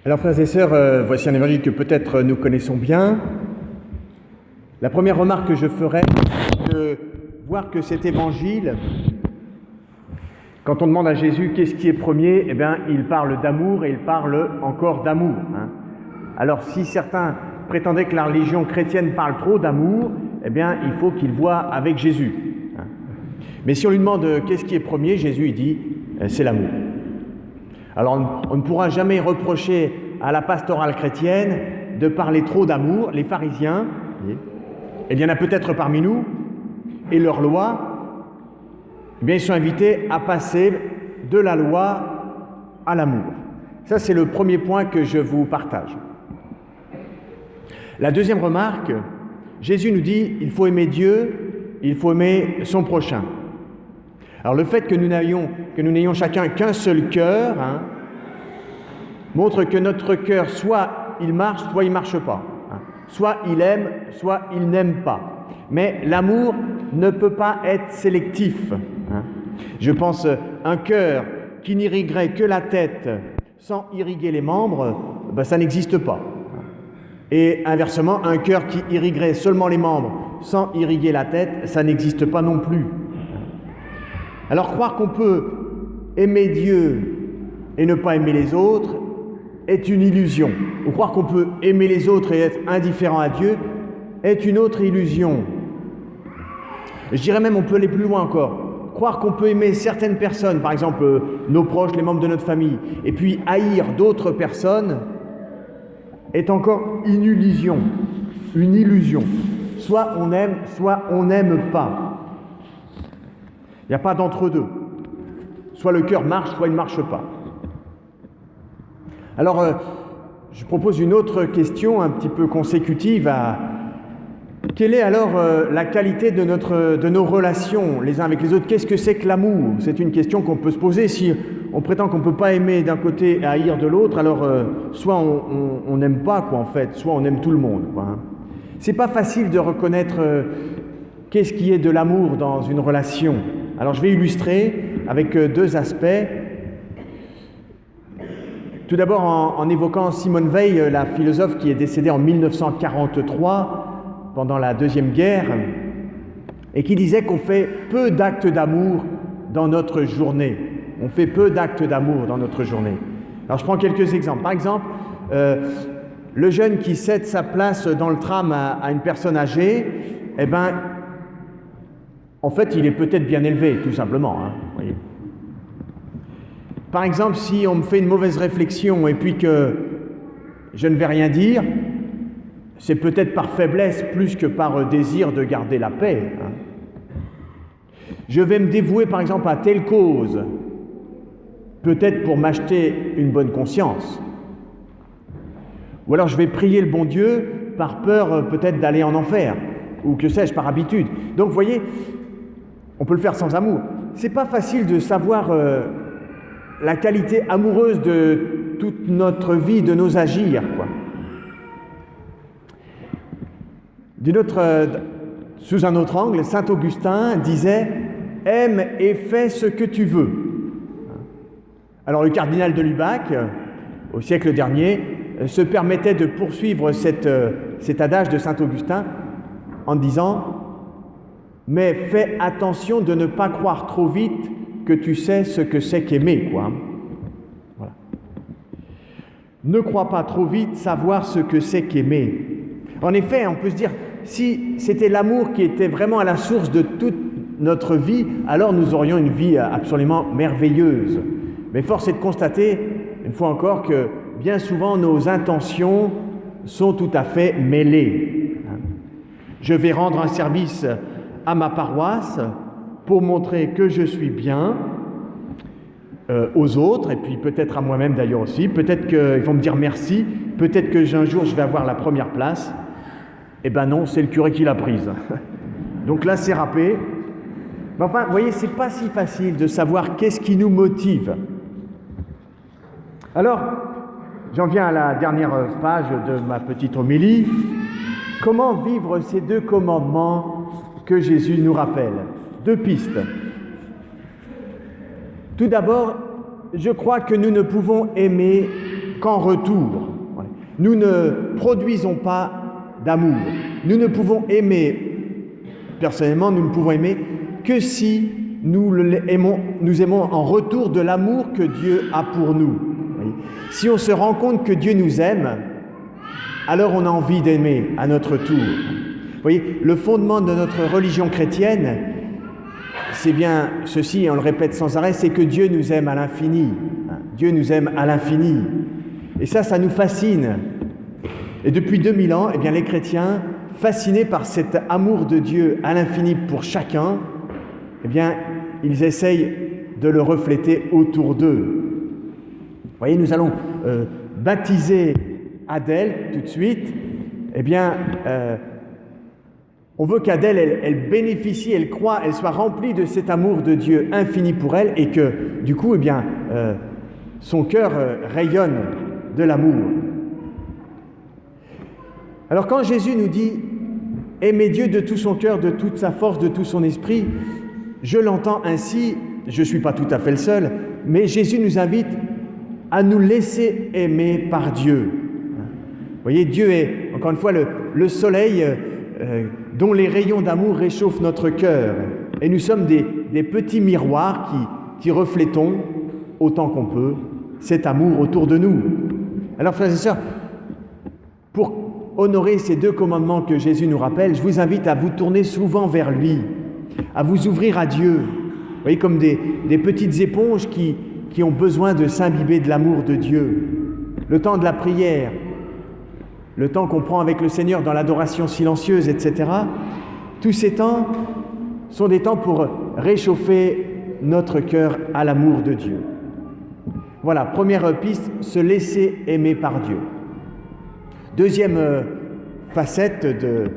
Alors frères et sœurs, voici un évangile que peut-être nous connaissons bien. La première remarque que je ferai, c'est de voir que cet évangile, quand on demande à Jésus qu'est-ce qui est premier, eh bien il parle d'amour et il parle encore d'amour. Alors si certains prétendaient que la religion chrétienne parle trop d'amour, eh bien il faut qu'ils voient avec Jésus. Mais si on lui demande qu'est-ce qui est premier, Jésus il dit c'est l'amour. Alors on ne pourra jamais reprocher à la pastorale chrétienne de parler trop d'amour. Les pharisiens, il y en a peut-être parmi nous, et leur loi, eh bien ils sont invités à passer de la loi à l'amour. Ça c'est le premier point que je vous partage. La deuxième remarque, Jésus nous dit il faut aimer Dieu, il faut aimer son prochain. Alors le fait que nous n'ayons chacun qu'un seul cœur montre que notre cœur, soit il marche, soit il ne marche pas. Soit il aime, soit il n'aime pas. Mais l'amour ne peut pas être sélectif. Je pense un cœur qui n'irriguerait que la tête sans irriguer les membres, ça n'existe pas. Et inversement, un cœur qui irriguerait seulement les membres sans irriguer la tête, ça n'existe pas non plus. Alors croire qu'on peut aimer Dieu et ne pas aimer les autres est une illusion. Ou croire qu'on peut aimer les autres et être indifférent à Dieu est une autre illusion. Je dirais même on peut aller plus loin encore. Croire qu'on peut aimer certaines personnes, par exemple nos proches, les membres de notre famille, et puis haïr d'autres personnes, est encore une illusion. Une illusion. Soit on aime, soit on n'aime pas. Il n'y a pas d'entre-deux. Soit le cœur marche, soit il ne marche pas. Alors, je propose une autre question un petit peu consécutive à quelle est alors la qualité de nos relations les uns avec les autres? Qu'est-ce que c'est que l'amour? C'est une question qu'on peut se poser. Si on prétend qu'on ne peut pas aimer d'un côté et haïr de l'autre, alors soit on n'aime pas, en fait, soit on aime tout le monde, C'est pas facile de reconnaître qu'est-ce qui est de l'amour dans une relation. Alors je vais illustrer avec deux aspects. Tout d'abord en évoquant Simone Weil, la philosophe qui est décédée en 1943 pendant la Deuxième Guerre et qui disait qu'on fait peu d'actes d'amour dans notre journée. On fait peu d'actes d'amour dans notre journée. Alors je prends quelques exemples. Par exemple, le jeune qui cède sa place dans le tram à une personne âgée, en fait, il est peut-être bien élevé, tout simplement. Voyez. Par exemple, si on me fait une mauvaise réflexion et puis que je ne vais rien dire, c'est peut-être par faiblesse plus que par désir de garder la paix. Je vais me dévouer, par exemple, à telle cause, peut-être pour m'acheter une bonne conscience. Ou alors je vais prier le bon Dieu par peur peut-être d'aller en enfer, ou que sais-je, par habitude. Donc, vous voyez, on peut le faire sans amour. C'est pas facile de savoir la qualité amoureuse de toute notre vie, de nos agirs, Sous un autre angle, saint Augustin disait « Aime et fais ce que tu veux ». Alors le cardinal de Lubac, au siècle dernier, se permettait de poursuivre cet adage de saint Augustin en disant « Mais fais attention de ne pas croire trop vite que tu sais ce que c'est qu'aimer, Voilà. Ne crois pas trop vite savoir ce que c'est qu'aimer. En effet, on peut se dire, si c'était l'amour qui était vraiment à la source de toute notre vie, alors nous aurions une vie absolument merveilleuse. Mais force est de constater, une fois encore, que bien souvent nos intentions sont tout à fait mêlées. Je vais rendre un service à ma paroisse pour montrer que je suis bien aux autres, et puis peut-être à moi-même d'ailleurs aussi. Peut-être qu'ils vont me dire merci, peut-être qu'un jour je vais avoir la première place. Eh ben non, c'est le curé qui l'a prise. Donc là, c'est râpé. Mais enfin, vous voyez, c'est pas si facile de savoir qu'est-ce qui nous motive. Alors, j'en viens à la dernière page de ma petite homélie. Comment vivre ces deux commandements que Jésus nous rappelle? Deux pistes. Tout d'abord, je crois que nous ne pouvons aimer qu'en retour. Voilà. Nous ne produisons pas d'amour. Nous ne pouvons aimer, personnellement, nous ne pouvons aimer que si nous aimons en retour de l'amour que Dieu a pour nous. Voyez. Si on se rend compte que Dieu nous aime, alors on a envie d'aimer à notre tour. Vous voyez, le fondement de notre religion chrétienne, c'est bien ceci, et on le répète sans arrêt, c'est que Dieu nous aime à l'infini. Dieu nous aime à l'infini. Et ça nous fascine. Et depuis 2000 ans, eh bien, les chrétiens, fascinés par cet amour de Dieu à l'infini pour chacun, eh bien, ils essayent de le refléter autour d'eux. Vous voyez, nous allons baptiser Adèle tout de suite. Eh bien, on veut qu'Adèle, elle bénéficie, elle croit, elle soit remplie de cet amour de Dieu infini pour elle et que, du coup, eh bien, son cœur rayonne de l'amour. Alors, quand Jésus nous dit « Aimez Dieu de tout son cœur, de toute sa force, de tout son esprit », je l'entends ainsi, je ne suis pas tout à fait le seul, mais Jésus nous invite à nous laisser aimer par Dieu. Vous voyez, Dieu est, encore une fois, le soleil dont les rayons d'amour réchauffent notre cœur. Et nous sommes des petits miroirs qui reflétons, autant qu'on peut, cet amour autour de nous. Alors, frères et sœurs, pour honorer ces 2 commandements que Jésus nous rappelle, je vous invite à vous tourner souvent vers lui, à vous ouvrir à Dieu. Vous voyez, comme des petites éponges qui ont besoin de s'imbiber de l'amour de Dieu. Le temps de la prière, le temps qu'on prend avec le Seigneur dans l'adoration silencieuse, etc. Tous ces temps sont des temps pour réchauffer notre cœur à l'amour de Dieu. Voilà, première piste, se laisser aimer par Dieu. Deuxième facette de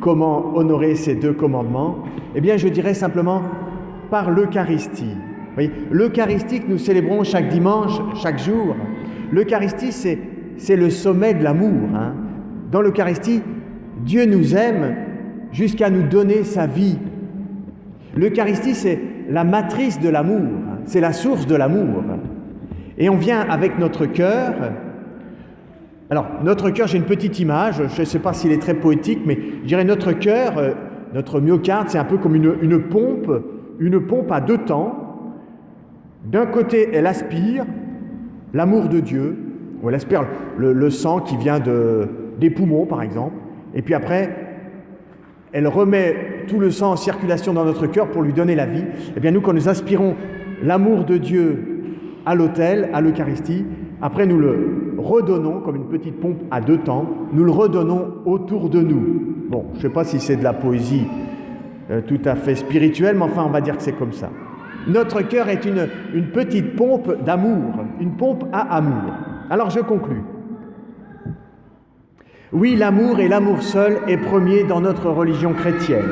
comment honorer ces 2 commandements, eh bien, je dirais simplement par l'Eucharistie. Vous voyez, l'Eucharistie que nous célébrons chaque dimanche, chaque jour, l'Eucharistie, c'est le sommet de l'amour. Dans l'Eucharistie, Dieu nous aime jusqu'à nous donner sa vie. L'Eucharistie, c'est la matrice de l'amour, c'est la source de l'amour. Et on vient avec notre cœur. Alors, notre cœur, j'ai une petite image, je ne sais pas s'il est très poétique, mais je dirais notre cœur, notre myocarde, c'est un peu comme une pompe à 2 temps. D'un côté, elle aspire l'amour de Dieu, ou elle aspire le sang qui vient des poumons, par exemple, et puis après, elle remet tout le sang en circulation dans notre cœur pour lui donner la vie. Eh bien, nous, quand nous aspirons l'amour de Dieu à l'autel, à l'Eucharistie, après nous le redonnons comme une petite pompe à 2 temps, nous le redonnons autour de nous. Bon, je ne sais pas si c'est de la poésie tout à fait spirituelle, mais enfin on va dire que c'est comme ça. Notre cœur est une petite pompe d'amour, une pompe à amour. Alors je conclus. Oui, l'amour et l'amour seul est premier dans notre religion chrétienne.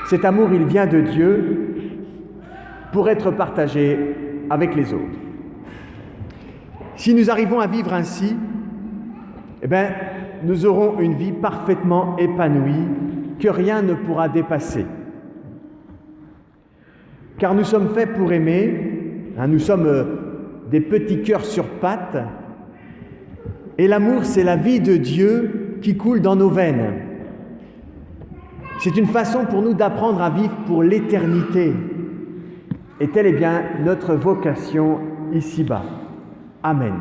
Cet amour, il vient de Dieu pour être partagé avec les autres. Si nous arrivons à vivre ainsi, eh bien, nous aurons une vie parfaitement épanouie que rien ne pourra dépasser. Car nous sommes faits pour aimer, nous sommes des petits cœurs sur pattes, et l'amour, c'est la vie de Dieu qui coule dans nos veines. C'est une façon pour nous d'apprendre à vivre pour l'éternité. Et telle est bien notre vocation ici-bas. Amen.